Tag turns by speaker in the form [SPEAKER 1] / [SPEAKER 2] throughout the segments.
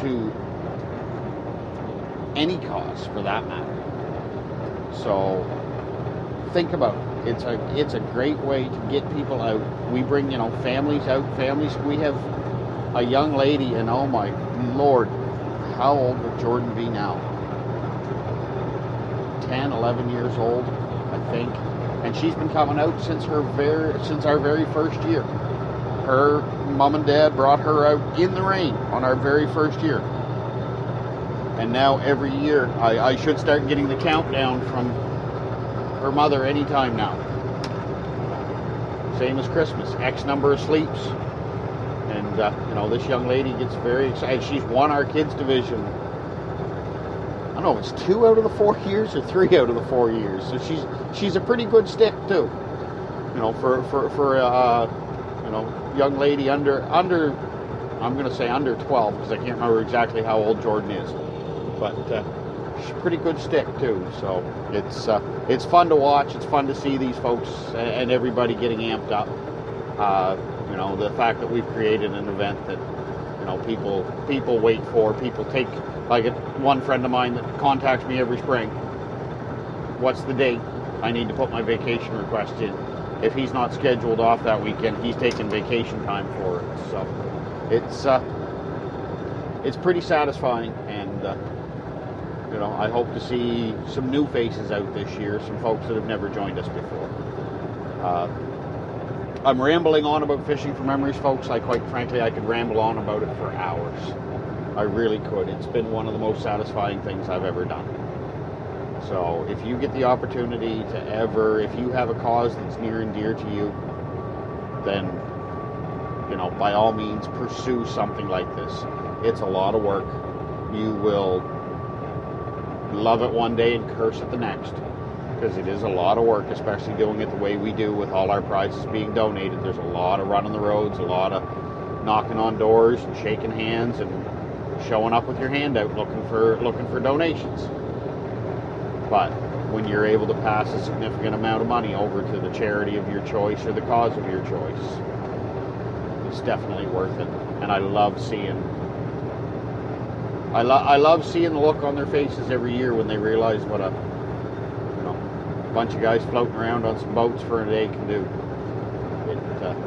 [SPEAKER 1] to any cause for that matter. So think about it. It's a great way to get people out. We bring, families out. We have a young lady, and oh my Lord, how old would Jordan be now? 10, 11 years old, I think. And she's been coming out since our very first year. Her mom and dad brought her out in the rain on our very first year. And now every year, I should start getting the countdown from her mother anytime now. Same as Christmas, X number of sleeps. And, this young lady gets very excited. She's won our kids division. I don't know if it's 2 out of the 4 years or 3 out of the 4 years. So she's a pretty good stick too. For young lady under I'm going to say under 12 because I can't remember exactly how old Jordan is. But she's a pretty good stick too. So it's fun to watch. It's fun to see these folks and everybody getting amped up. The fact that we've created an event that people wait for, people take. Like one friend of mine that contacts me every spring. What's the date? I need to put my vacation request in. If he's not scheduled off that weekend, he's taking vacation time for it. So it's pretty satisfying, and I hope to see some new faces out this year, some folks that have never joined us before. I'm rambling on about Fishing for Memories, folks. Quite frankly, I could ramble on about it for hours. I really could. It's been one of the most satisfying things I've ever done. So if you get the opportunity if you have a cause that's near and dear to you, then, by all means pursue something like this. It's a lot of work. You will love it one day and curse it the next, because it is a lot of work, especially doing it the way we do with all our prizes being donated. There's a lot of running the roads, a lot of knocking on doors and shaking hands and showing up with your hand out looking for donations. But when you're able to pass a significant amount of money over to the charity of your choice or the cause of your choice, it's definitely worth it. And I love seeing the look on their faces every year when they realize what a bunch of guys floating around on some boats for a day can do.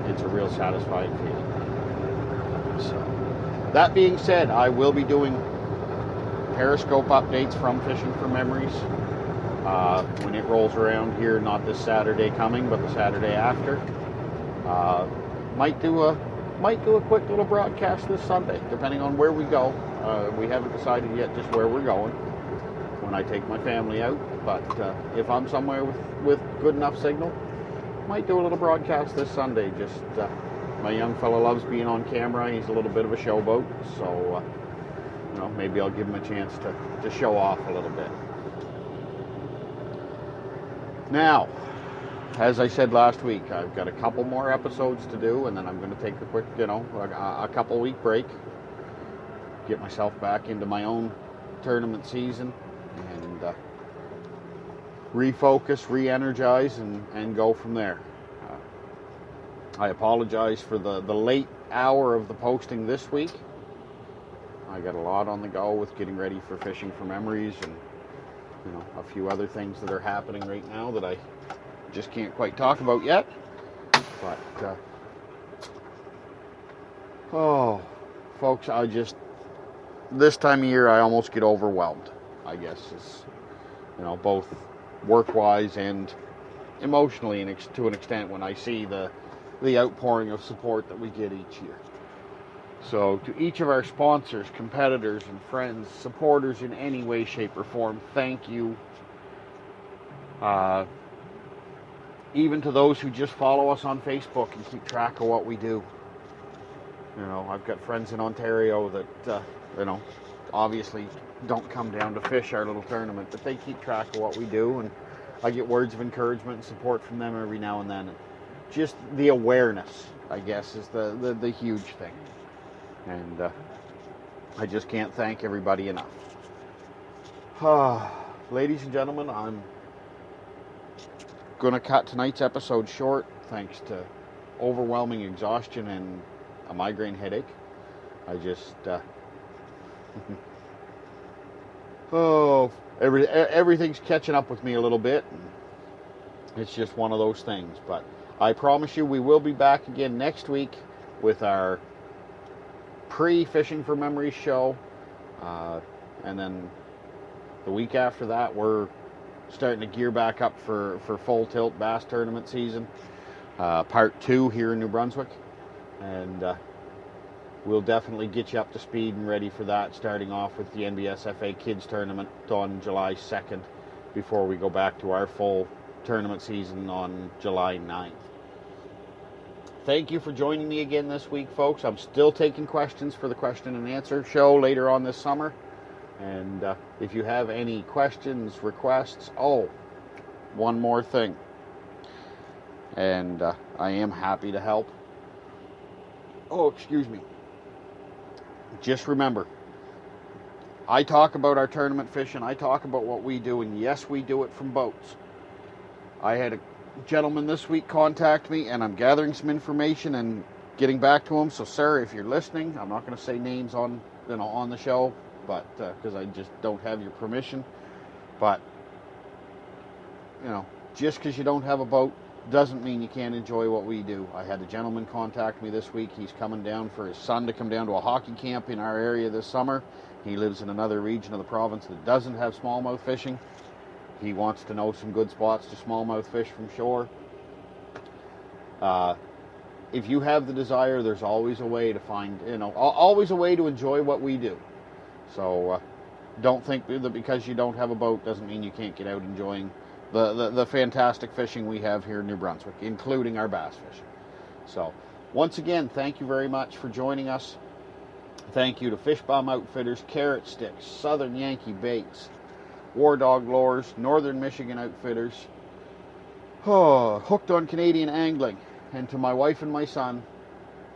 [SPEAKER 1] It's a real satisfying feeling. So that being said, I will be doing Periscope updates from Fishing for Memories when it rolls around here, not this Saturday coming, but the Saturday after. Might do a quick little broadcast this Sunday, depending on where we go. We haven't decided yet just where we're going when I take my family out, but if I'm somewhere with good enough signal, might do a little broadcast this Sunday. Just my young fella loves being on camera. He's a little bit of a showboat, so maybe I'll give him a chance to show off a little bit. Now, as I said last week, I've got a couple more episodes to do, and then I'm going to take a quick, a couple week break, get myself back into my own tournament season, and refocus, re-energize, and go from there. I apologize for the late hour of the posting this week. I got a lot on the go with getting ready for Fishing for Memories and a few other things that are happening right now that I just can't quite talk about yet. But folks, this time of year I almost get overwhelmed, I guess, is both work-wise and emotionally, and to an extent, when I see the outpouring of support that we get each year. So to each of our sponsors, competitors, and friends, supporters in any way, shape, or form, thank you. Even to those who just follow us on Facebook and keep track of what we do. I've got friends in Ontario that, obviously don't come down to fish our little tournament, but they keep track of what we do, and I get words of encouragement and support from them every now and then. Just the awareness, I guess, is the huge thing. And I just can't thank everybody enough. Ladies and gentlemen, I'm going to cut tonight's episode short thanks to overwhelming exhaustion and a migraine headache. I just Oh, everything's catching up with me a little bit. It's just one of those things. But I promise you, we will be back again next week with our pre-Fishing for Memories show. And then the week after that, we're starting to gear back up for full tilt bass tournament season. Part 2 here in New Brunswick. And we'll definitely get you up to speed and ready for that, starting off with the NBSFA Kids Tournament on July 2nd before we go back to our full tournament season on July 9th. Thank you for joining me again this week, folks. I'm still taking questions for the question and answer show later on this summer. And if you have any questions, requests, one more thing. And I am happy to help. Excuse me. Just remember, I talk about our tournament fishing, I talk about what we do, and yes, we do it from boats. I had a gentleman this week contact me, and I'm gathering some information and getting back to him. So, sir, if you're listening, I'm not going to say names on the show, but because I just don't have your permission. But just because you don't have a boat doesn't mean you can't enjoy what we do. I had a gentleman contact me this week. He's coming down for his son to come down to a hockey camp in our area this summer. He lives in another region of the province that doesn't have smallmouth fishing. He wants to know some good spots to smallmouth fish from shore. If you have the desire, there's always a way to find, always a way to enjoy what we do. So don't think that because you don't have a boat doesn't mean you can't get out enjoying the fantastic fishing we have here in New Brunswick, including our bass fishing. So, once again, thank you very much for joining us. Thank you to Fish Bomb Outfitters, Carrot Sticks, Southern Yankee Baits, War Dog Lures, Northern Michigan Outfitters, Hooked on Canadian Angling, and to my wife and my son,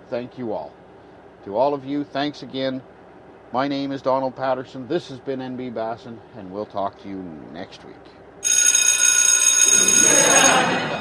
[SPEAKER 1] thank you all. To all of you, thanks again. My name is Donald Patterson. This has been NB Bassin, and we'll talk to you next week. Yeah.